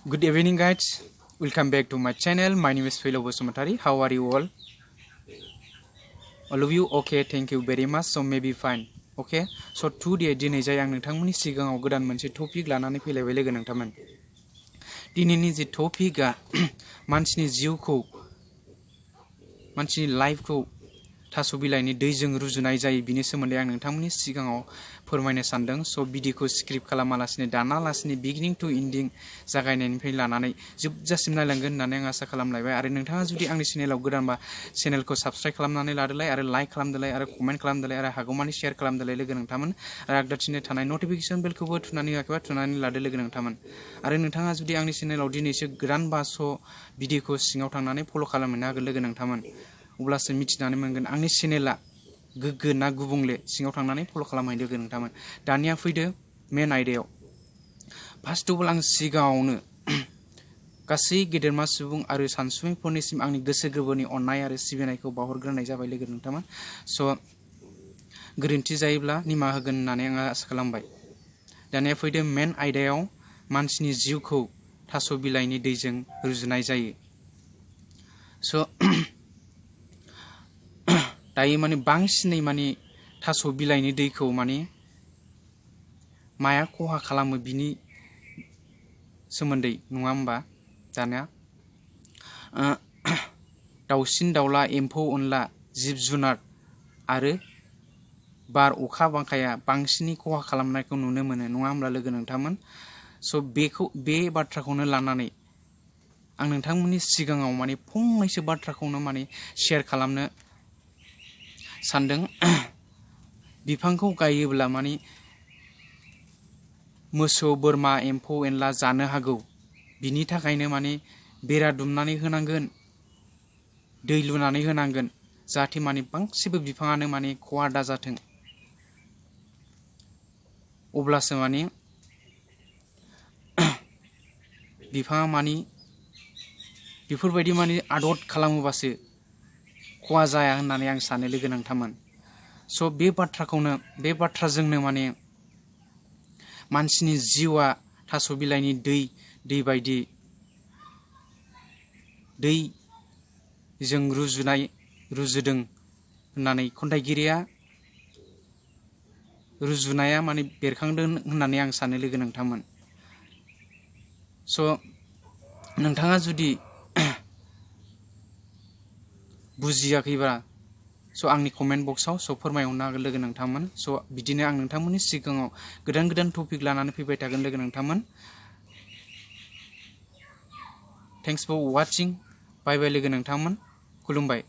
Good evening, guys. Welcome back to my channel. My name is Philo Bosumatari. How are you all? All of you okay? Thank you very much. So maybe fine. Okay. So today दिनै जाय आं नोंथांमोननि सिगाङाव गोदान मोनसे topic लानानै फैलायबाय लोगो नोंथांमोन। दिनैनि जि टपिकआ मानसिनि जिउखौ मानसिनि लाइफखौ थास' बिलाइनि दैजों रुजुनाय जायो बिनि सोमोन्दै आं नोंथांमोननि सिगाङाव फोरमायनो सानदों। स' भिडिअखौ स्क्रिप्ट खालामालासिनो दानालासिनो बिगिनिं टु इन्डिं जागायनायनिफ्राय लानानै जोबजासिम नायलांगोन होननानै आं आसा खालामलायबाय। आरो नोंथाङा जुदि आंनि चेनेलाव गोदानबा चेनेलखौ साबस्क्राइब खालामनानै लादोलाय आरो लाइक खालामदोलाय आरो कमेन्ट खालामदोलाय आरो हागौमानि शेयार खालामदोलाय लोगो नोंथांमोन। आरो आगदाथिनो थानाय नटिफिकेसन बेलखौबो थुनानै होआखैबा थुनानै लादो लोगो नोंथांमोन। आरो नोंथाङा जुदि आंनि चेनेलाव दिनैसो गोदानबा स' भिडिअखौ सिङाव थांनानै फल' खालामनो हागोन लोगो नोंथांमोन। अब्लासो मिथिनानै मोनगोन आंनि चेनेला गोग्गो ना गुबुंले सिङाव थांनानै फल' खालामहै लोगो नोंथांमोन। दानिया फैदो मेन आयदायाव। फार्स्ट अफ अल आं सिगाङावनो गासै गेदेरमा सुबुं आरो सानसुमैफोरनिसिम आंनि गोसो गोरबोनि अननाय आरो सिबिनायखौ बावहरग्रोनाय जाबाय लोगो नोंथांमोन। स' गोरोन्थि जायोब्ला निमाहा होगोन होननानै आं आसा खालामबाय। दानिया फैदो मेन आयदायाव मानसिनि जिउखौ थास' बिलाइनि दैजों रुजुनाय जायो। स' दायो माने बांसिनै माने थास' बिलाइनि दैखौ माने माया खहा खालामो बिनि सोमोन्दै नङा होमबा दानिया दाउसिन दाउला एम्फौ अनला जिब जुनार आरो बार अखा बांखाया बांसिनै खहा खालामनायखौ नुनो मोनो नङा होमब्ला लोगो नोंथांमोन। स' बे बाथ्राखौनो लानानै आं नोंथांमोननि सिगाङाव माने फंनैसो बाथ्राखौनो माने शेयार खालामनो सानदों। बिफांखौ गायोब्ला माने मोसौ बोरमा एम्फौ एनला जानो हागौ बिनि थाखायनो माने बेरा दुमनानै होनांगोन दै लुनानै होनांगोन जाहाथे माने बांसिबो बिफाङानो माने खहा दाजाथों। अब्लासो माने बिफाङा माने बेफोरबायदि माने आदद खालामोबासो खहा जाया होननानै आं सानो लोगो नोंथांमोन। स' बे बाथ्राजोंनो माने मानसिनि जिउआ थास' बिलाइनि दै बायदि दैजों रुजुदों होननानै खन्थाइगिरिया रुजुनाया माने बेरखांदों होननानै आं सानो लोगो नोंथांमोन। स' नोंथाङा जुदि बुजियाखैबा स' आंनि कमेन्ट बक्सआव स' फोरमायहरनो हागोन लोगो नोंथांमोन। स' बिदिनो आं नोंथांमोननि सिगाङाव गोदान टपिक लानानै फैबाय थागोन लोगो नोंथांमोन। Thanks four वाचिं। बाय बाय लोगो नोंथांमोन। खुलुमबाय।